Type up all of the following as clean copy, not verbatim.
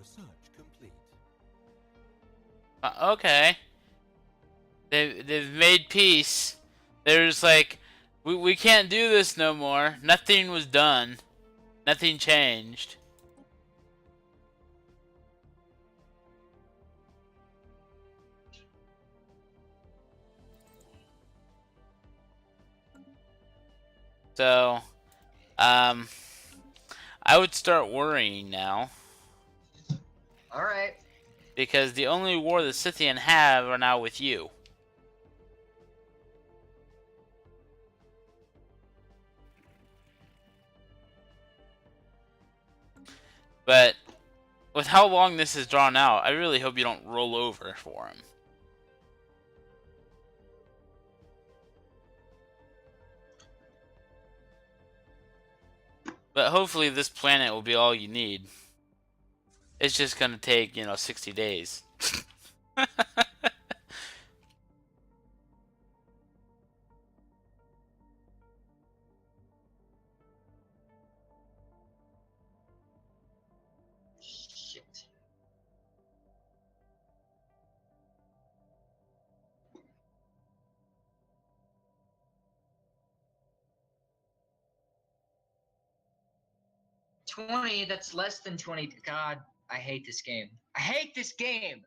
Research complete. Okay. They've made peace. There's like, we can't do this no more. Nothing was done. Nothing changed. So, um, I would start worrying now. Alright. Because the only war the Scythian have are now with you. But with how long this is drawn out, I really hope you don't roll over for him. But hopefully this planet will be all you need. It's just gonna take, 60 days. 20, that's less than 20. God, I hate this game. I hate this game!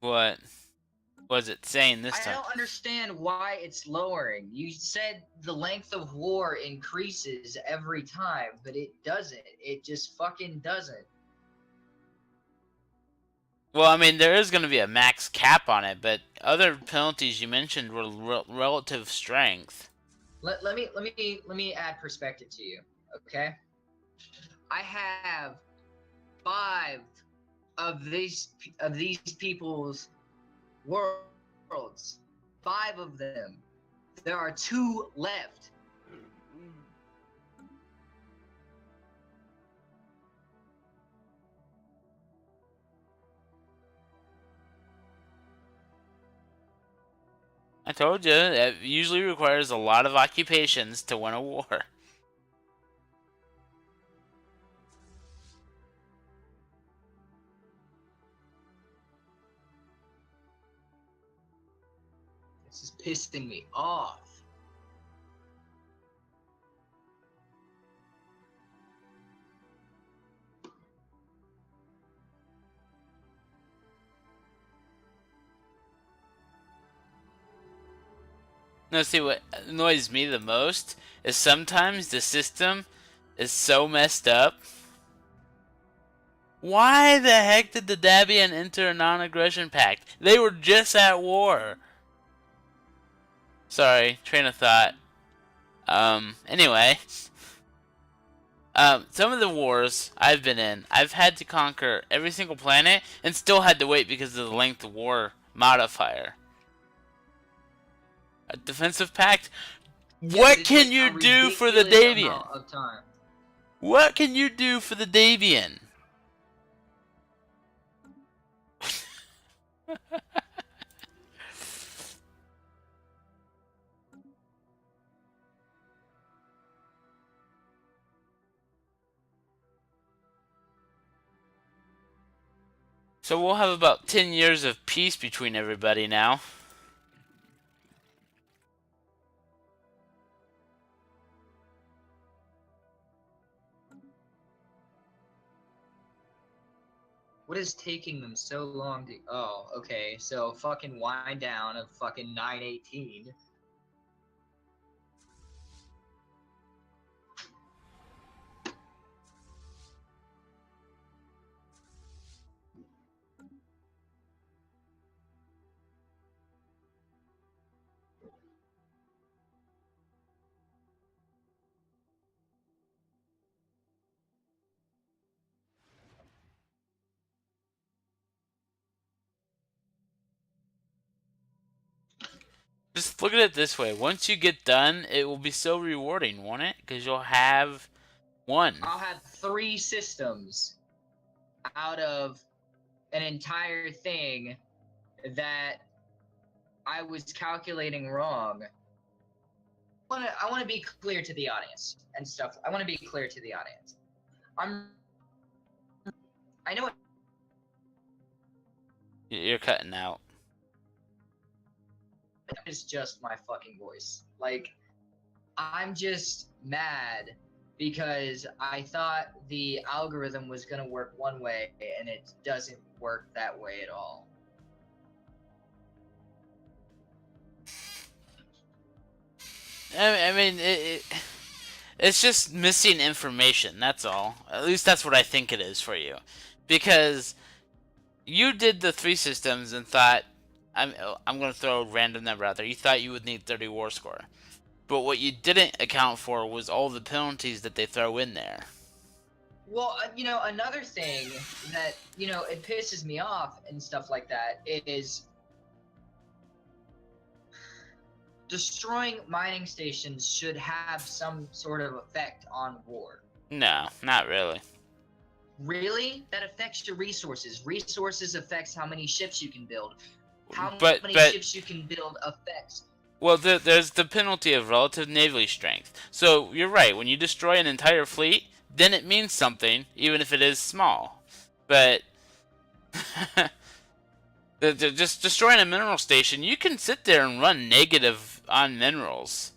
What was it saying this time? I don't understand why it's lowering. You said the length of war increases every time, but it doesn't. It just fucking doesn't. Well, I mean, there is going to be a max cap on it, but other penalties you mentioned were relative strength. Let me add perspective to you, okay? I have 5 of these people's worlds. 5 of them. There are 2 left. I told you, it usually requires a lot of occupations to win a war. This is pissing me off. No, see, what annoys me the most is sometimes the system is so messed up. Why the heck did the Dabian enter a non-aggression pact? They were just at war. Sorry, train of thought. Anyway. Some of the wars I've been in, I've had to conquer every single planet and still had to wait because of the length of war modifier. A defensive pact? Yeah, what can you do for the Davian? What can you do for the Davian? So we'll have about 10 years of peace between everybody now. What is taking them so long to... Oh, okay. So fucking wind down of fucking 918. Just look at it this way. Once you get done, it will be so rewarding, won't it? Because you'll have one. I'll have 3 systems out of an entire thing that I was calculating wrong. I want to be clear to the audience and stuff. I want to be clear to the audience. I'm I know You're cutting out. it's just my fucking voice. Like, I'm just mad because I thought the algorithm was gonna work one way and it doesn't work that way at all. I mean, it's just missing information. That's all. At least that's what I think it is for you, because you did the 3 systems and thought, I'm gonna throw a random number out there. You thought you would need 30 war score, but what you didn't account for was all the penalties that they throw in there. Well, another thing that, it pisses me off and stuff like that is destroying mining stations should have some sort of effect on war. No, not really. Really? That affects your resources. Resources affects how many ships you can build. How But many ships you can build affects. well, there's the penalty of relative naval strength. So you're right. When you destroy an entire fleet, then it means something, even if it is small. But just destroying a mineral station, you can sit there and run negative on minerals.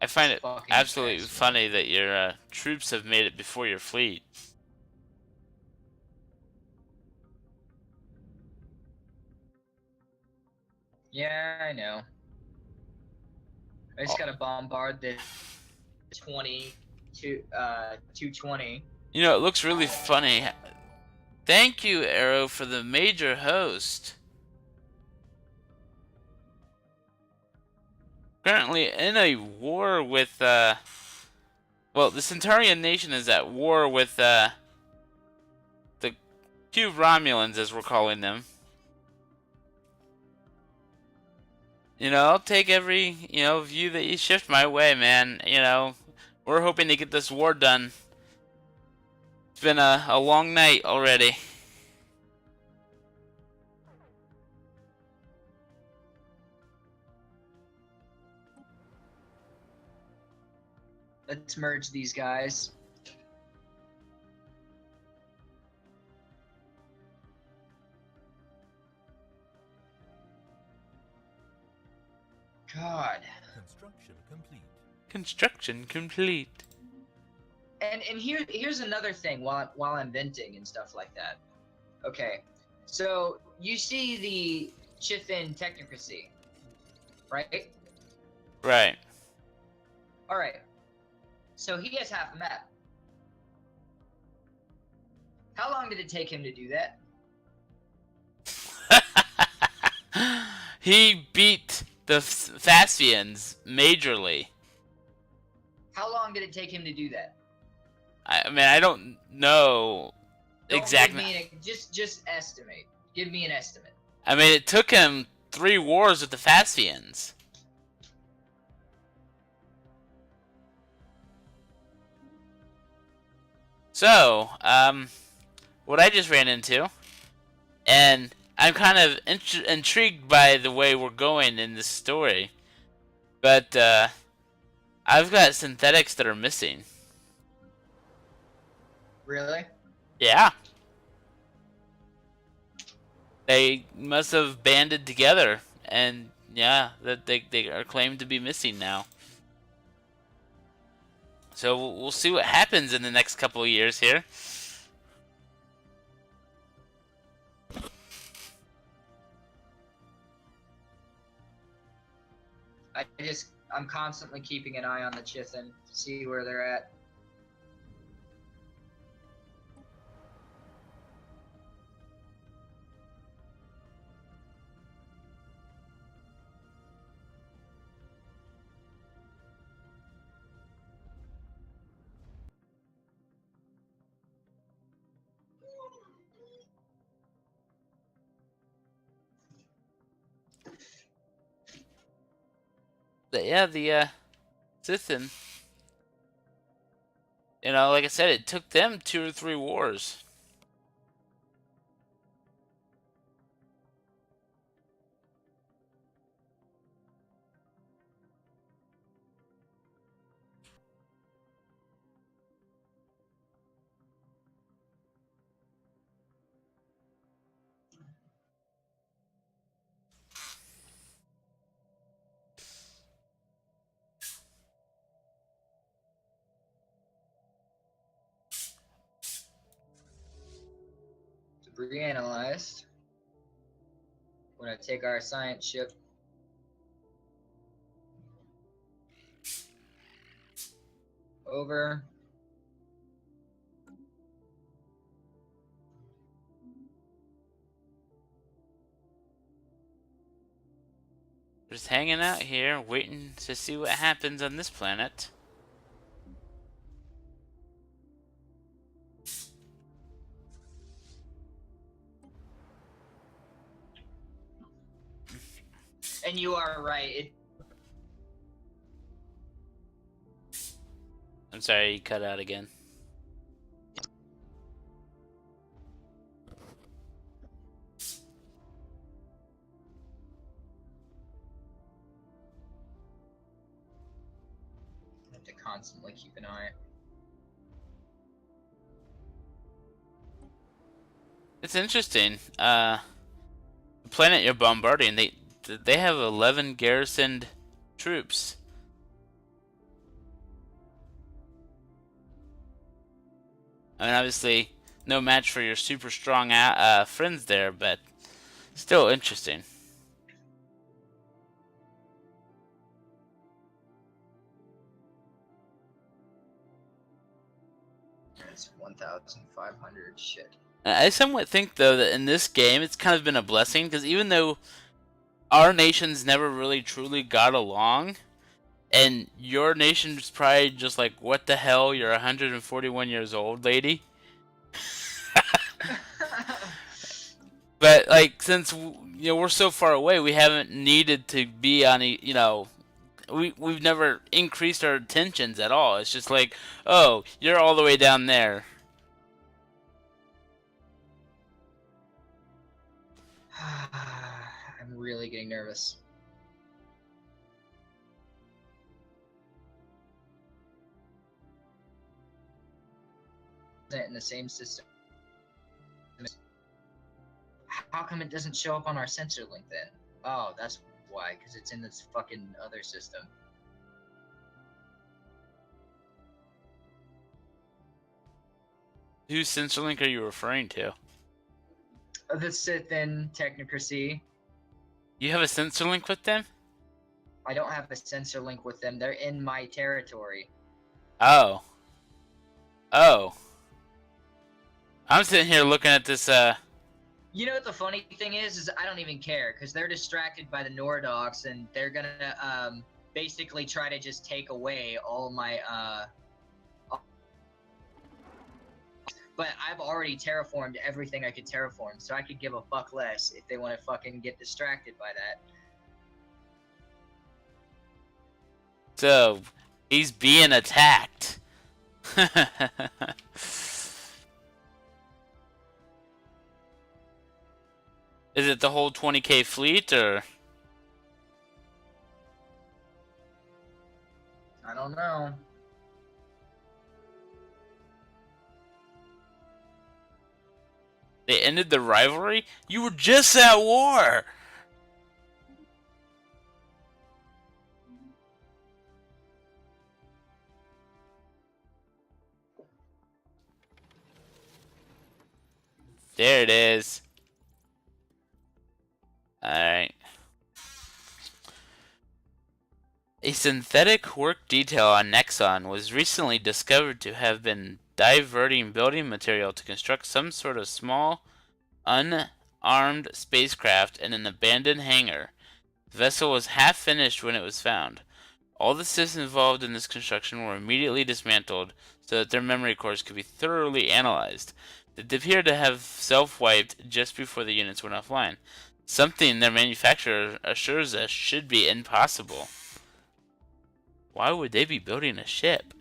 I find it Fucking absolutely trash, man. funny that your troops have made it before your fleet. Yeah, I know. I just gotta bombard the 220. You know, it looks really funny. Thank you, Arrow, for the major host. Currently in a war with, well, the Centaurian nation is at war with, the Cube Romulans, as we're calling them. I'll take every, view that you shift my way, man. We're hoping to get this war done. It's been a long night already. Let's merge these guys. God. Construction complete. Construction complete. And here's another thing while I'm venting and stuff like that. Okay, so you see the Chifin technocracy, right? Right. All right. So he has half a map. How long did it take him to do that? He beat the Phaspians majorly. How long did it take him to do that? I mean, I don't know exactly. Give me just estimate. Give me an estimate. I mean, it took him 3 wars with the Phaspians. So, what I just ran into, and I'm kind of intrigued by the way we're going in this story, but I've got synthetics that are missing. Really? Yeah. They must have banded together, and yeah, that they are claimed to be missing now. So we'll see what happens in the next couple of years here. I'm constantly keeping an eye on the Chithin to see where they're at. But yeah, the Sithin, like I said, it took them 2 or 3 wars. reanalyzed. We're gonna take our science ship over. Just hanging out here, waiting to see what happens on this planet. And you are right. I'm sorry, you cut out again. I have to constantly keep an eye. It's interesting. The planet you're bombarding, they have 11 garrisoned troops. I mean, obviously, no match for your super strong friends there, but still interesting. It's 1,500. Shit. I somewhat think, though, that in this game, it's kind of been a blessing, because even though our nations never really truly got along, and your nation's probably just like, what the hell, you're 141 years old, lady? But, like, since, we're so far away, we haven't needed to be on, we've never increased our tensions at all. It's just like, oh, you're all the way down there. I'm really getting nervous. In the same system. How come it doesn't show up on our sensor link then? Oh, that's why, because it's in this fucking other system. Whose sensor link are you referring to? The Sith in Technocracy. You have a sensor link with them? I don't have a sensor link with them. They're in my territory. Oh. Oh. I'm sitting here looking at this, You know what the funny thing is I don't even care, because they're distracted by the Nordox, and they're gonna, basically try to just take away all my, But I've already terraformed everything I could terraform, so I could give a fuck less if they want to fucking get distracted by that. So, he's being attacked. Is it the whole 20k fleet, or? I don't know. They ended the rivalry? You were just at war! There it is. Alright. A synthetic work detail on Nexon was recently discovered to have been diverting building material to construct some sort of small, unarmed spacecraft in an abandoned hangar. The vessel was half finished when it was found. All the systems involved in this construction were immediately dismantled so that their memory cores could be thoroughly analyzed. They appeared to have self-wiped just before the units went offline. Something their manufacturer assures us should be impossible. Why would they be building a ship?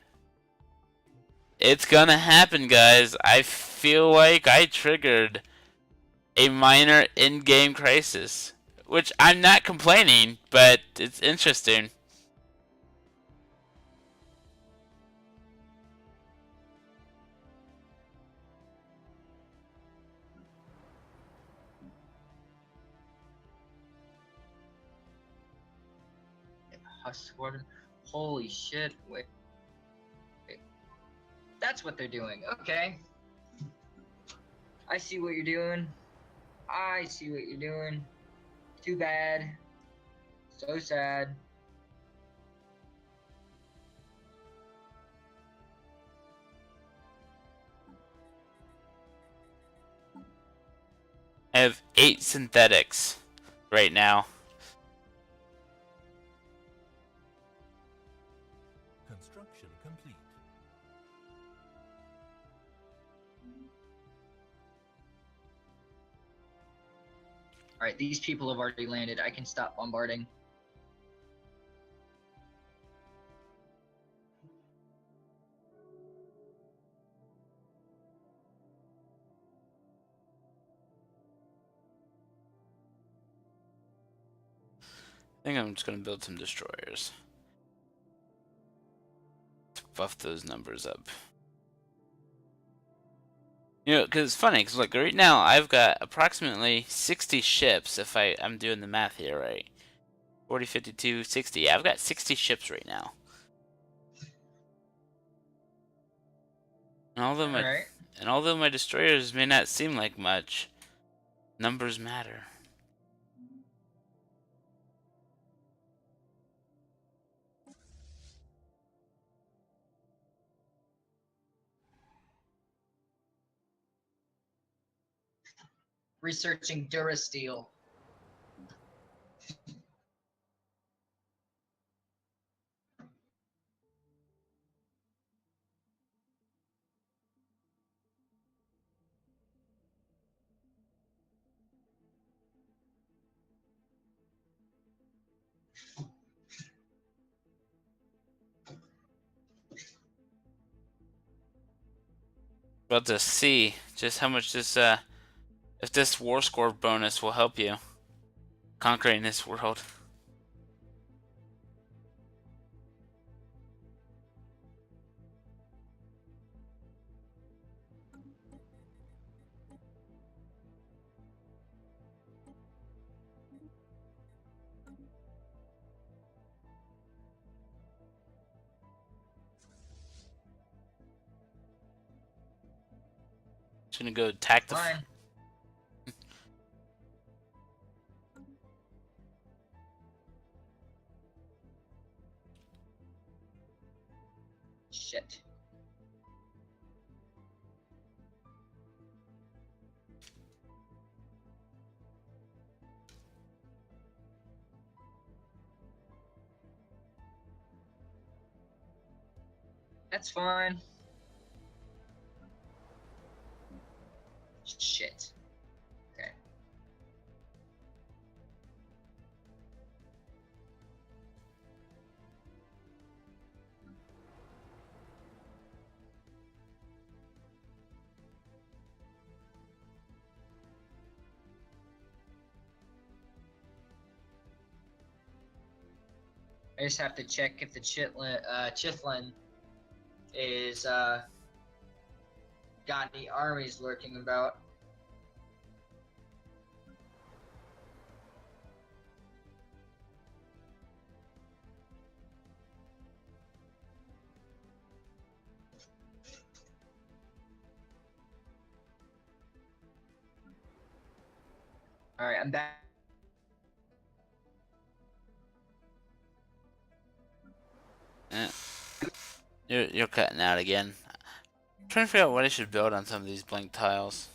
It's gonna happen, guys. I feel like I triggered a minor in-game crisis. Which, I'm not complaining, but it's interesting. Squadron. Holy shit, wait. That's what they're doing, okay. I see what you're doing. I see what you're doing. Too bad. So sad. I have 8 synthetics right now. Construction complete. Alright, these people have already landed. I can stop bombarding. I think I'm just gonna build some destroyers to buff those numbers up. You know, because it's funny, because like right now I've got approximately 60 ships, if I'm doing the math here right. 40, 52, 60. Yeah, I've got 60 ships right now. And Alright. although my destroyers may not seem like much, numbers matter. Researching Durasteel. About to see just how much this if this war score bonus will help you conquering this world. Just gonna go attack the. Fine. Shit. That's fine. Shit. Okay. I just have to check if the Chithlin is got any armies lurking about. Alright, I'm back. You're cutting out again. I'm trying to figure out what I should build on some of these blank tiles.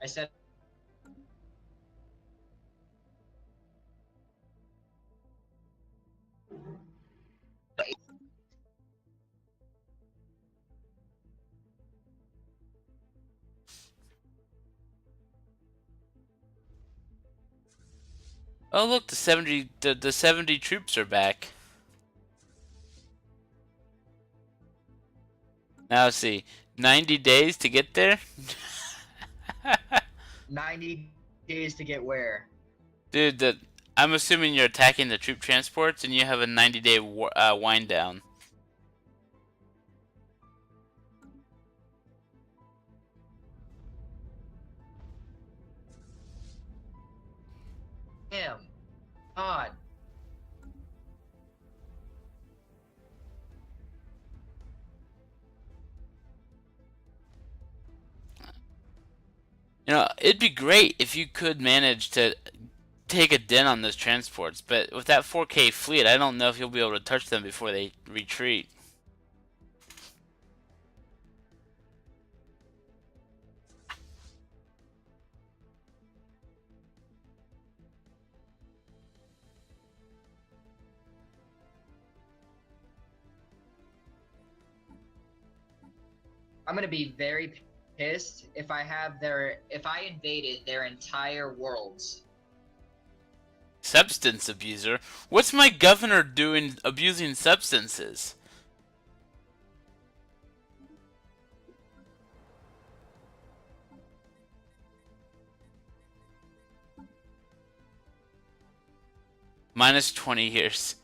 I said Oh look, the 70 troops are back. Now let's see, 90 days to get there. 90 days to get where? Dude, I'm assuming you're attacking the troop transports and you have a 90-day wind down. Damn. God. You know, it'd be great if you could manage to take a dent on those transports, but with that 4K fleet, I don't know if you'll be able to touch them before they retreat. I'm gonna be very pissed if I invaded their entire worlds. Substance abuser? What's my governor doing abusing substances? Minus 20 years.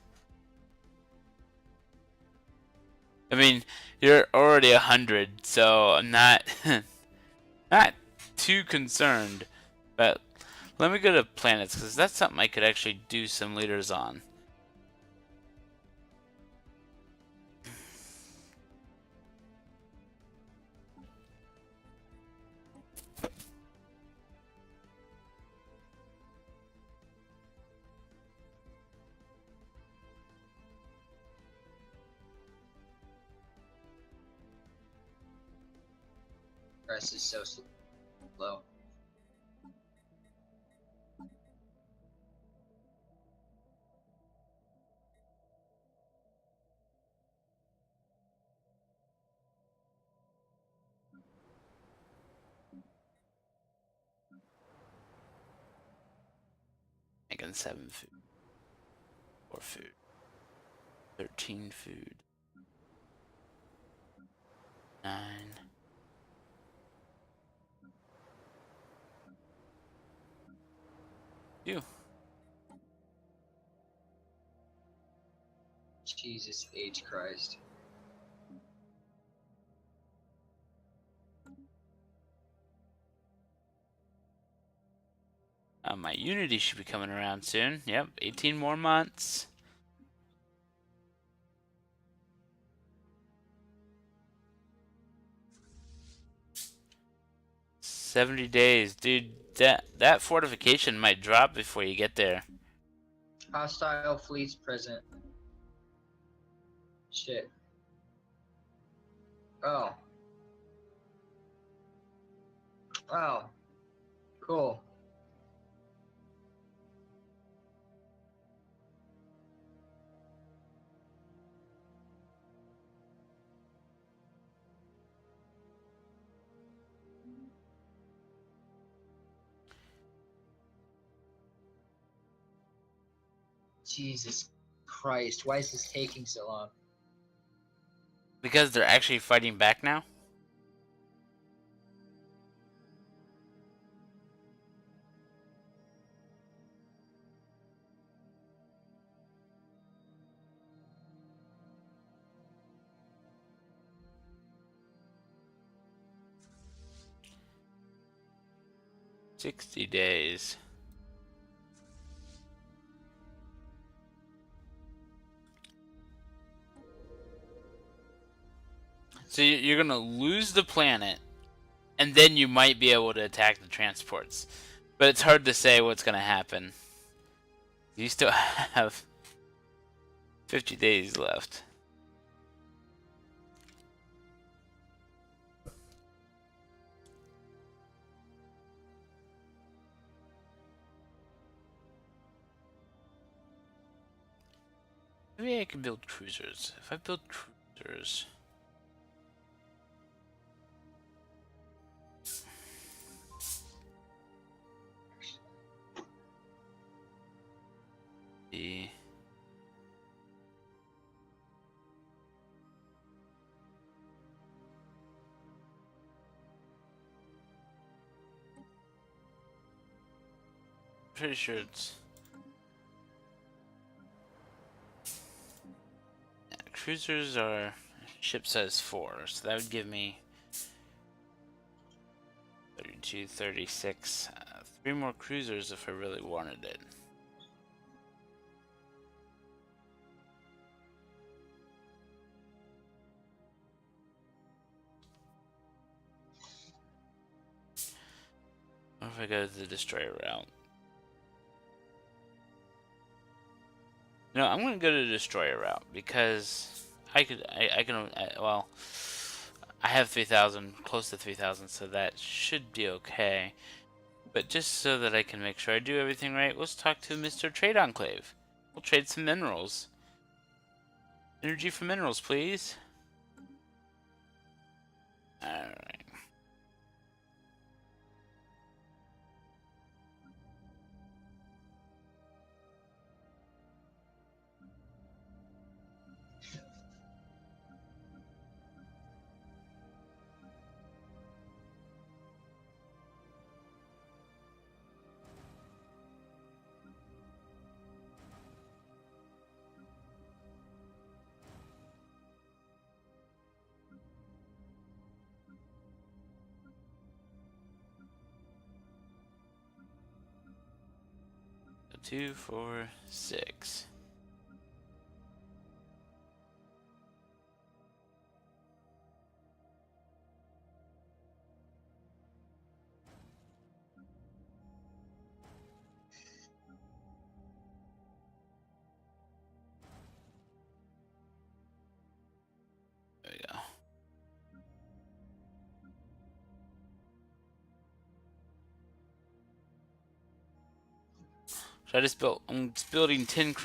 I mean, you're already 100, so I'm not not too concerned. But let me go to planets, because that's something I could actually do some leaders on. Press is so slow. Making 7 food. 4 food. 13 food. 9. You. Jesus H. Christ. My Unity should be coming around soon. Yep, 18 more months. $70 days, dude. That fortification might drop before you get there. Hostile fleets present. Shit. Oh. Oh. Cool. Jesus Christ, why is this taking so long? Because they're actually fighting back now? $60 days. So you're gonna lose the planet, and then you might be able to attack the transports. But it's hard to say what's gonna happen. You still have 50 days left. Maybe I can build cruisers. If I build cruisers... The... Pretty sure it's... Yeah, cruisers are ship size 4, so that would give me 32, 36. 3 more cruisers if I really wanted it. if I go the destroyer route? No, I'm gonna go to the destroyer route because I have 3,000, close to 3,000, so that should be okay. But just so that I can make sure I do everything right, let's talk to Mr. Trade Enclave. We'll trade some minerals. Energy for minerals, please. Alright. So 2, 4, 6. There we go. So I'm just building 10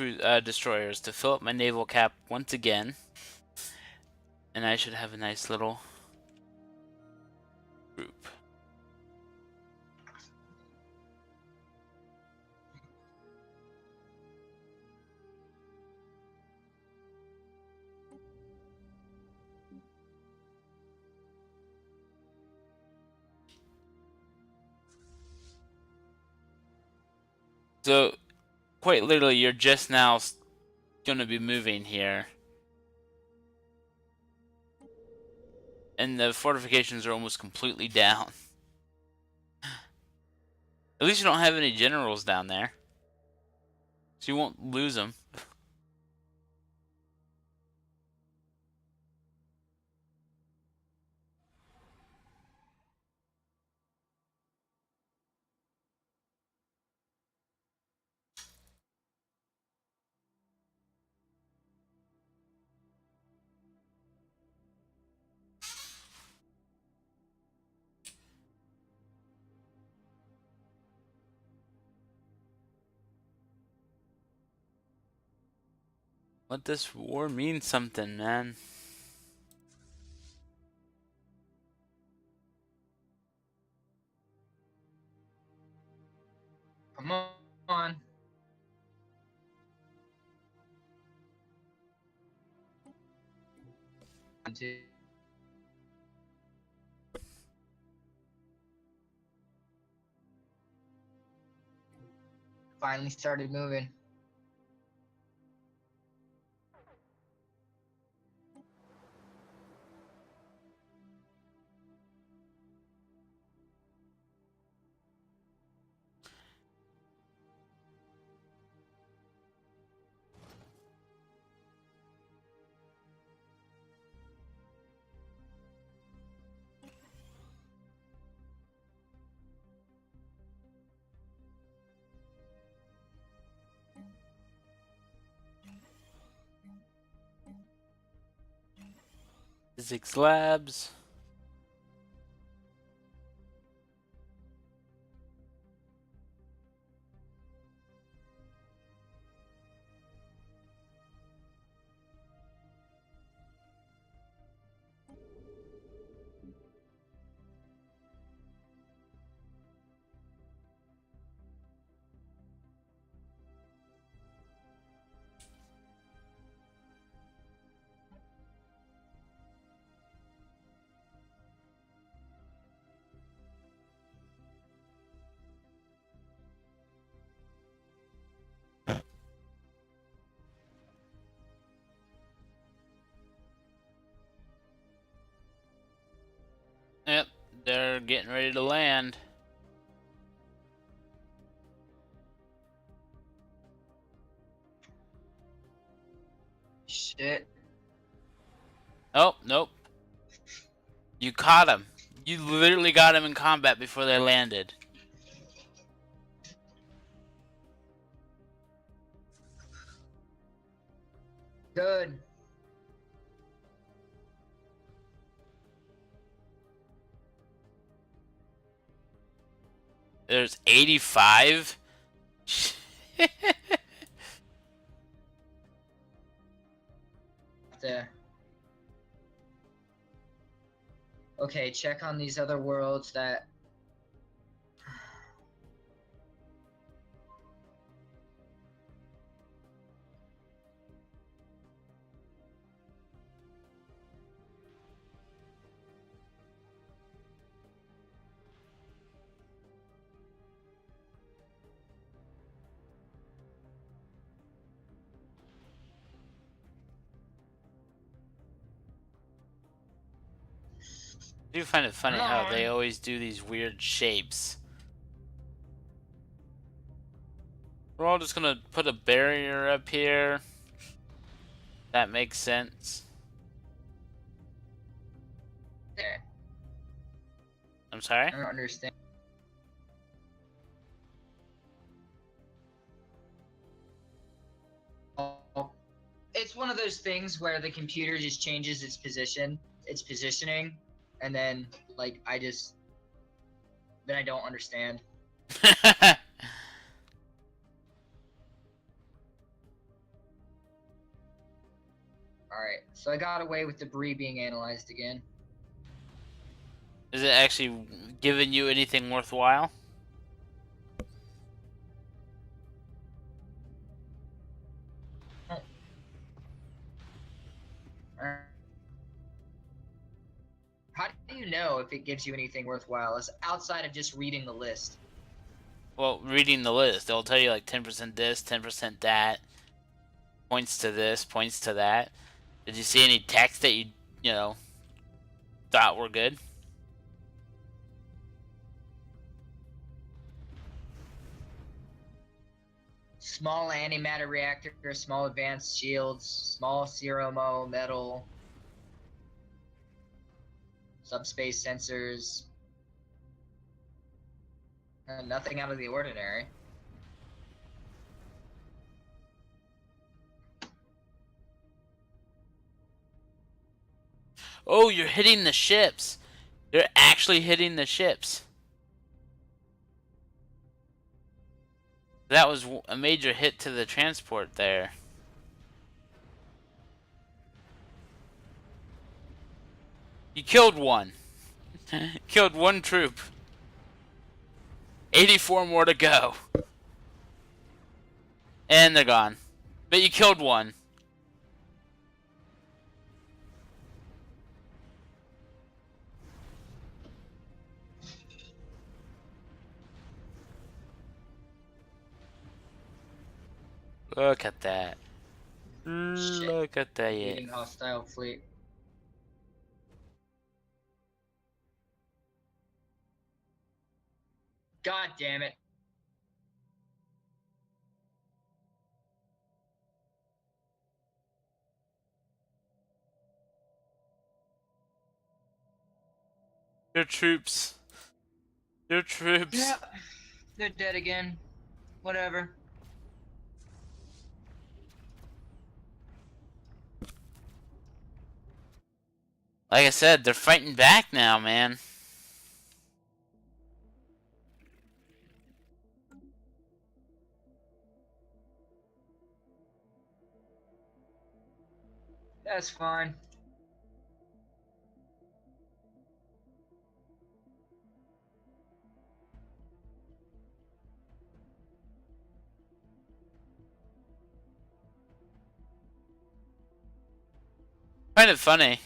destroyers to fill up my naval cap once again. And I should have a nice little group. So, quite literally, you're just now going to be moving here. And the fortifications are almost completely down. At least you don't have any generals down there. So you won't lose them. Let this war mean something, man. Come on. Finally started moving. Physics labs. Yep, they're getting ready to land. Shit. Oh, nope. You caught him. You literally got him in combat before they landed. good. There's 85? There. Okay, check on these other worlds that... I do find it funny how they always do these weird shapes. We're all just gonna put a barrier up here. That makes sense. There. I'm sorry? I don't understand. It's one of those things where the computer just changes its positioning, and then, like, then I don't understand. Alright, so I got away with debris being analyzed again. Is it actually giving you anything worthwhile? How do you know if it gives you anything worthwhile? It's outside of just reading the list. Well, reading the list, they'll tell you like 10% this, 10% that. Points to this, points to that. Did you see any text that you know, thought were good? Small antimatter reactor, small advanced shields, small ceromo metal, subspace sensors. Nothing out of the ordinary. Oh, you're hitting the ships. You're actually hitting the ships. That was a major hit to the transport there. You killed one. Killed one troop. 84 more to go. And they're gone. But you killed one. Look at that. Shit. Look at that. Leading hostile fleet. God damn it. Your troops. Your troops. Yeah, they're dead again. Whatever. Like I said, they're fighting back now, man. That's fine. Find it funny.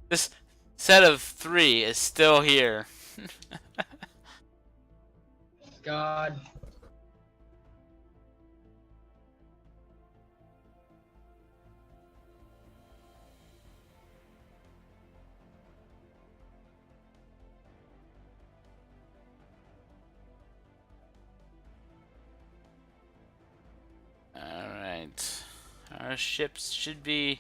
This set of 3 is still here. God. Alright. Our ships should be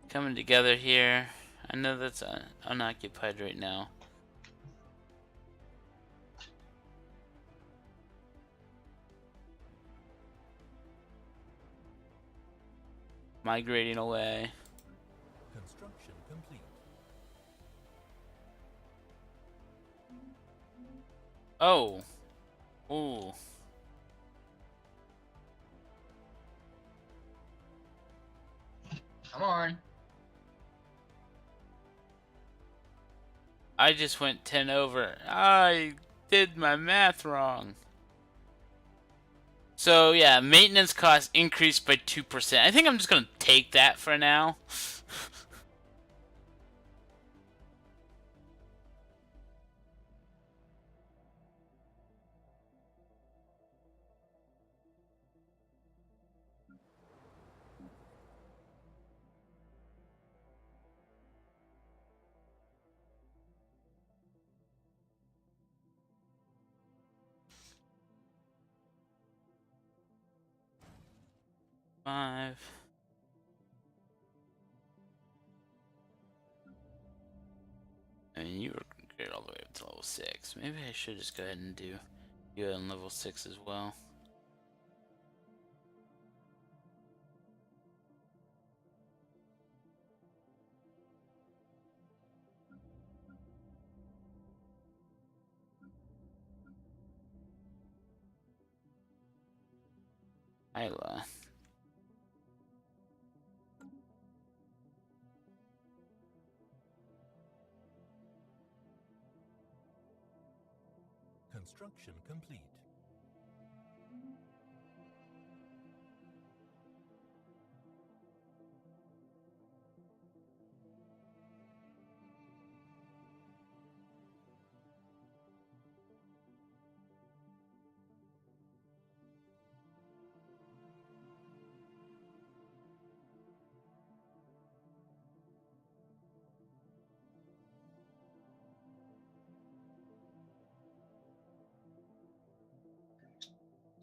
coming together here. I know that's unoccupied right now. migrating away. Construction complete. Oh. Ooh. Come on. I just went 10 over. I did my math wrong. So yeah, maintenance costs increased by 2%. I think I'm just gonna take that for now. Five. I mean, you were great all the way up to level 6. Maybe I should just go ahead and do you on level 6 as well. Isla. Construction complete.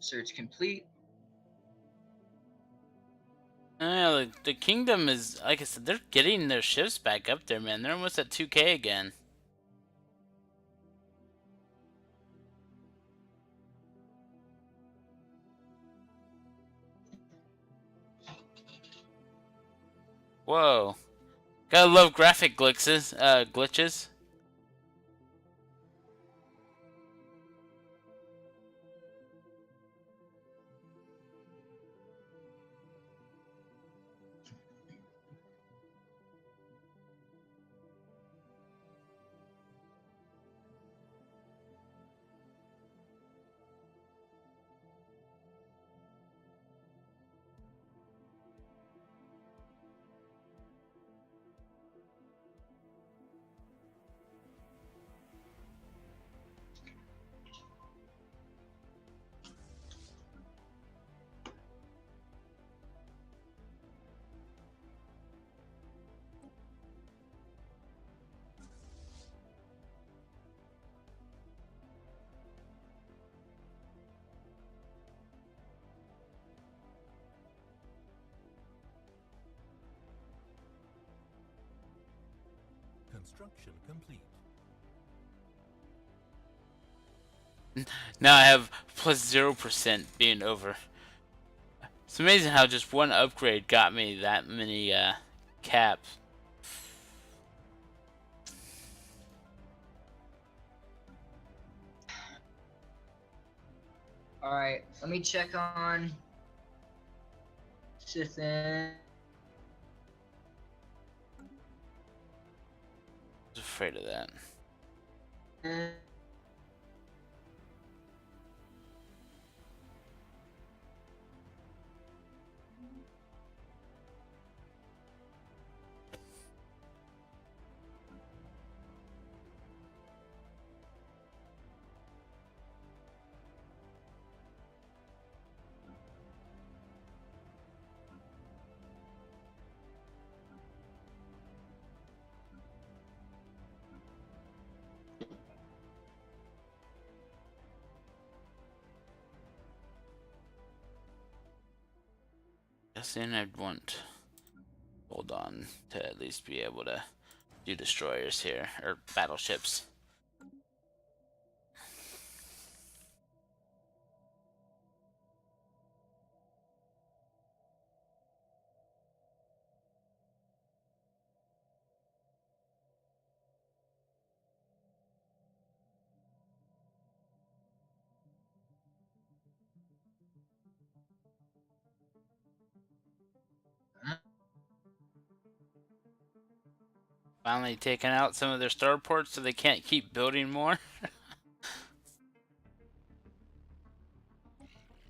Search complete. The kingdom is, like I said, they're getting their ships back up there, man. They're almost at 2K again. Whoa. Gotta love graphic glitches. Construction complete. Now I have plus 0% being over. It's amazing how just one upgrade got me that many caps. Alright, let me check on Sithin. I was afraid of that. Guessing I'd want hold on to at least be able to do destroyers here, or battleships. Finally taking out some of their starports so they can't keep building more.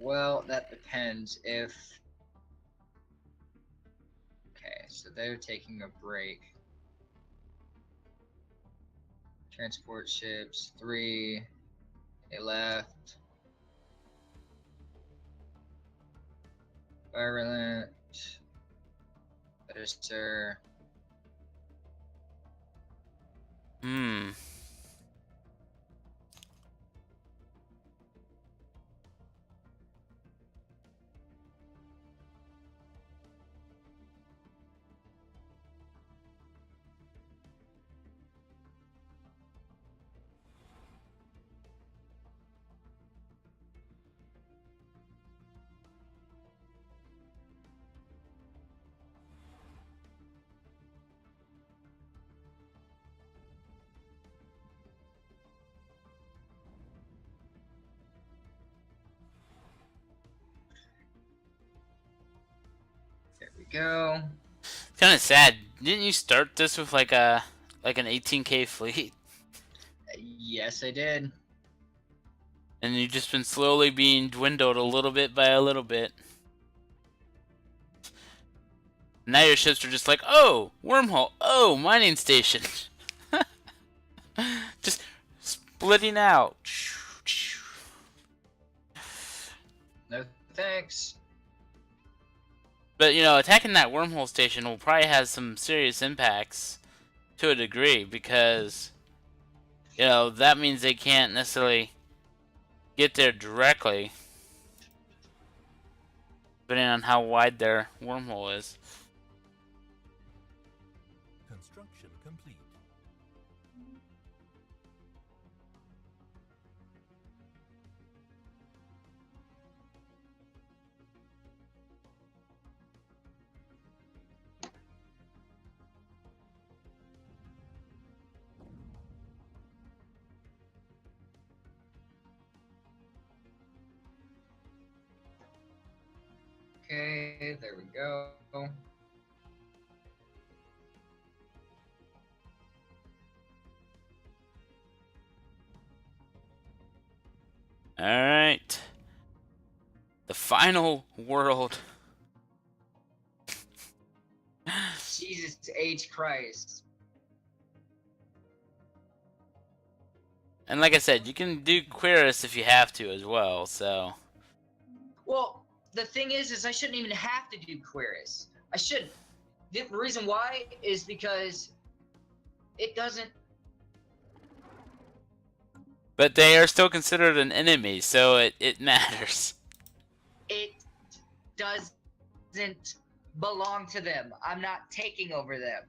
Well, that depends. If okay, so they're taking a break. Transport ships 3. They left. Virulent. Register. Hmm. There we go. Kind of sad. Didn't you start this with like an 18K fleet? Yes, I did. And you've just been slowly being dwindled a little bit by a little bit. Now your ships are just like, oh, wormhole, oh, mining station. Just splitting out. No thanks. But, you know, attacking that wormhole station will probably have some serious impacts to a degree because, you know, that means they can't necessarily get there directly, depending on how wide their wormhole is. Construction complete. Okay, there we go. Alright. The final world. Jesus H. Christ. And like I said, you can do Quirus if you have to as well, so. Well, the thing is I shouldn't even have to do Quirus. I shouldn't. The reason why is because it doesn't. But they are still considered an enemy, so it matters. It doesn't belong to them. I'm not taking over them.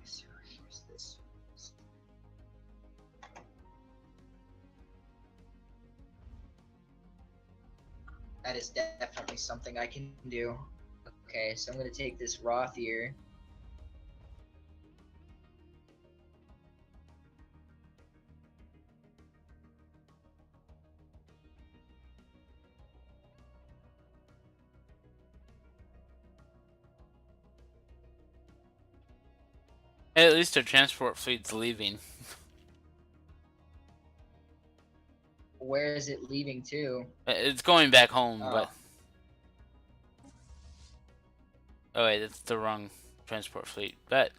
So here's this. That is definitely something I can do. Okay, so I'm gonna take this Roth here. At least their transport fleet's leaving. Where is it leaving to? It's going back home, Oh. but... Oh wait, that's the wrong transport fleet. But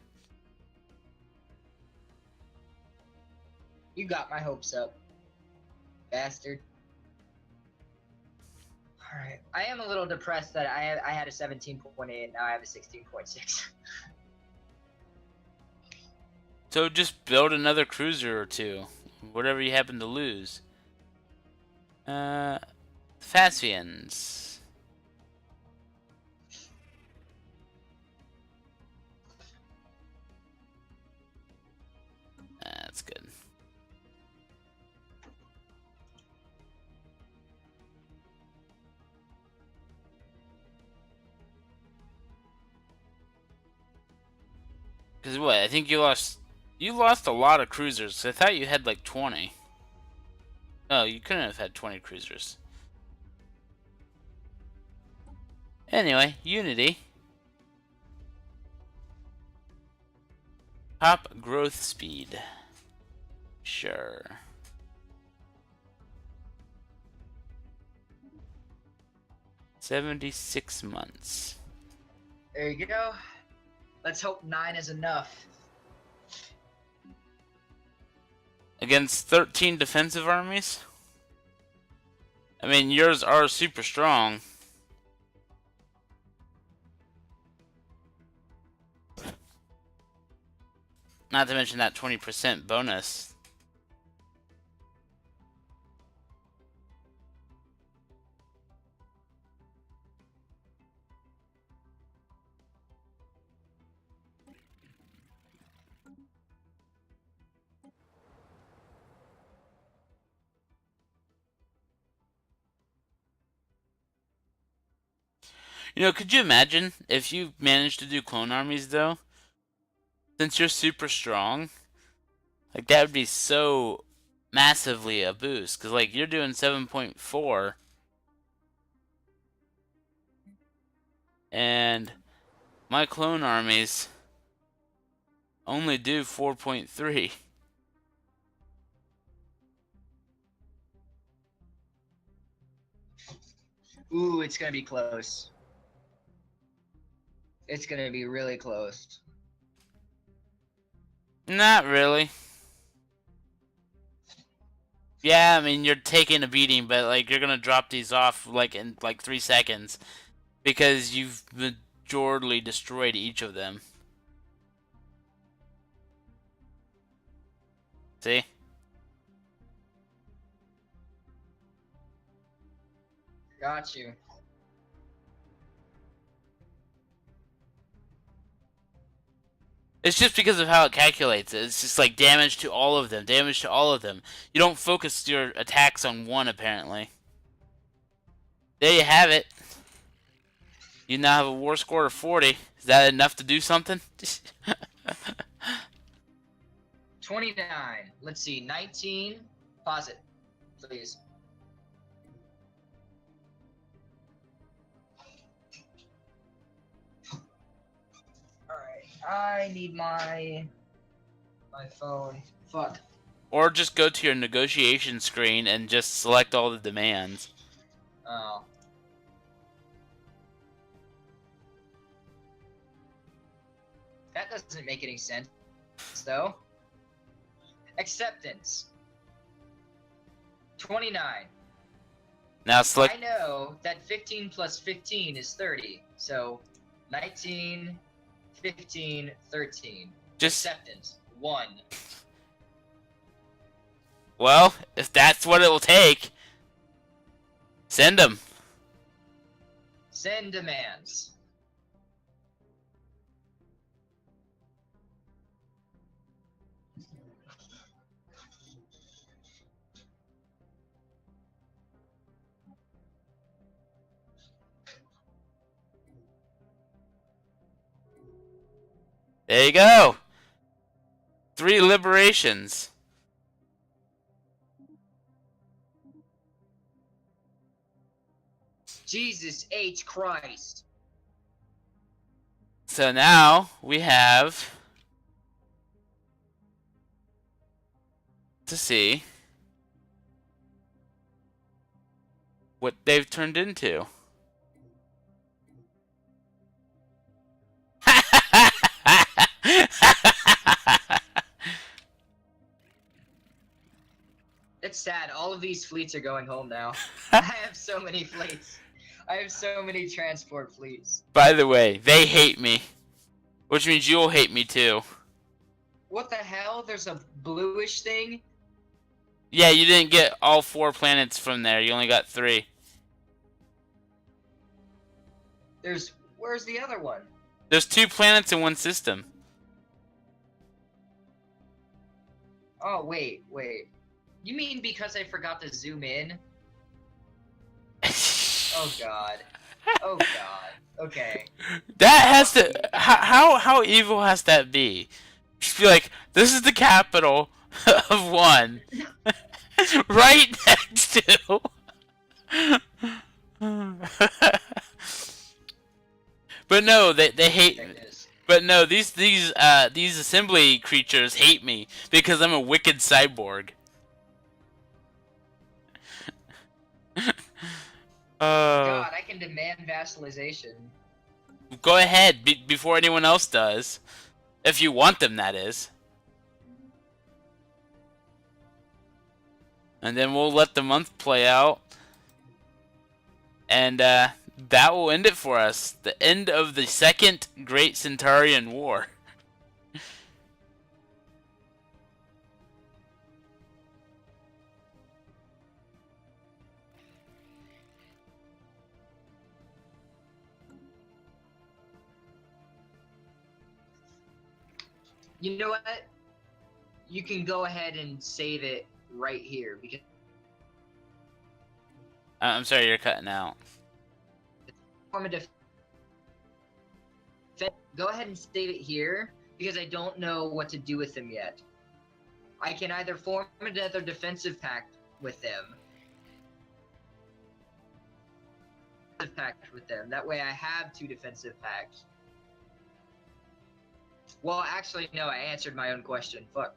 You got my hopes up, bastard. Alright, I am a little depressed that I had a 17.8 and now I have a 16.6. so just build another cruiser or two, whatever you happen to lose. Phasvians. That's good. Because what? I think you lost a lot of cruisers. I thought you had like 20. Oh, you couldn't have had 20 cruisers. Anyway, Unity. Top growth speed. Sure. $76 months. There you go. Let's hope 9 is enough. Against 13 defensive armies? I mean, yours are super strong. Not to mention that 20% bonus. You know, could you imagine if you managed to do clone armies, though? Since you're super strong, like, that would be so massively a boost. Because, like, you're doing 7.4. And my clone armies only do 4.3. Ooh, it's gonna be close. It's gonna be really close. Not really. Yeah, I mean, you're taking a beating, but, like, you're gonna drop these off, like, in, like, 3 seconds. Because you've majorly destroyed each of them. See? Got you. It's just because of how it calculates it. It's just like damage to all of them, damage to all of them. You don't focus your attacks on one, apparently. There you have it. You now have a war score of 40. Is that enough to do something? 29. Let's see. 19. Pause it, please. Alright. I need my phone. Fuck. Or just go to your negotiation screen and just select all the demands. Oh. That doesn't make any sense, though. Acceptance. 29. Now select. I know that 15 plus 15 is 30. So 19, 15, 13. Just. Acceptance. 1. Well, if that's what it will take, send them. Send demands. There you go. 3 liberations. Jesus H. Christ. So now we have to see what they've turned into. It's sad. All of these fleets are going home now. I have so many fleets. I have so many transport fleets. By the way, they hate me. Which means you'll hate me too. What the hell? There's a bluish thing? Yeah, you didn't get all 4 planets from there. You only got 3. Where's the other one? There's 2 planets in one system. Oh, wait. You mean because I forgot to zoom in? Oh god. Oh god. Okay. That has to. How evil has that be? Just be like, this is the capital of one, right next to. But no, they hate. There it is. But no, these assembly creatures hate me because I'm a wicked cyborg. God, I can demand vassalization. Go ahead before anyone else does, if you want them, that is. And then we'll let the month play out, and that will end it for us. The end of the Second Great Centaurian War. You know what? You can go ahead and save it right here because I'm sorry, you're cutting out. form a go ahead and save it here because I don't know what to do with them yet. I can either form another defensive pact with them. That way I have 2 defensive pacts. Well, actually, no, I answered my own question. Fuck.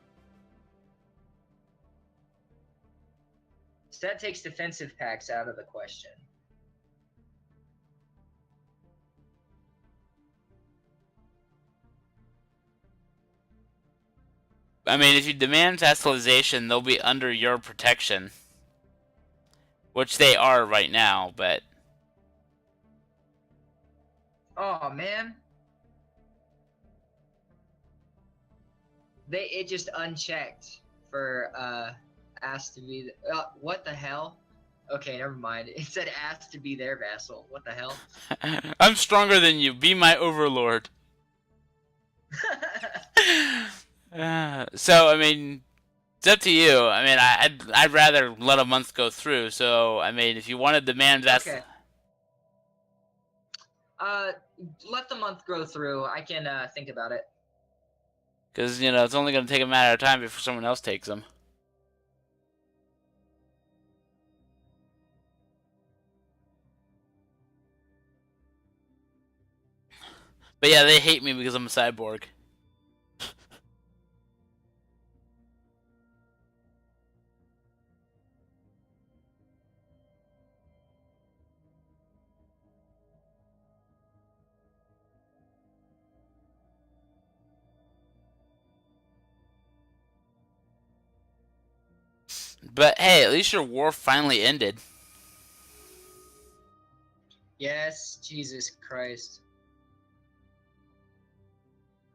So that takes defensive packs out of the question. I mean, if you demand vassalization, they'll be under your protection. Which they are right now, but... Oh, man. It just unchecked for, asked to be... what the hell? Okay, never mind. It said asked to be their vassal. What the hell? I'm stronger than you. Be my overlord. So, I mean, it's up to you. I mean, I'd rather let a month go through. So, I mean, if you want to demand that... Okay. Let the month grow through. I can, think about it. Because, you know, it's only going to take a matter of time before someone else takes them. But yeah, they hate me because I'm a cyborg. But hey, at least your war finally ended. Yes, Jesus Christ.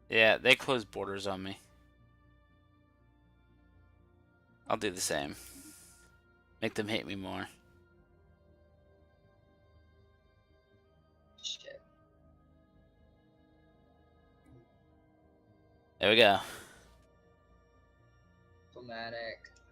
Yeah, they closed borders on me. I'll do the same. Make them hate me more. Shit. There we go. Diplomatic.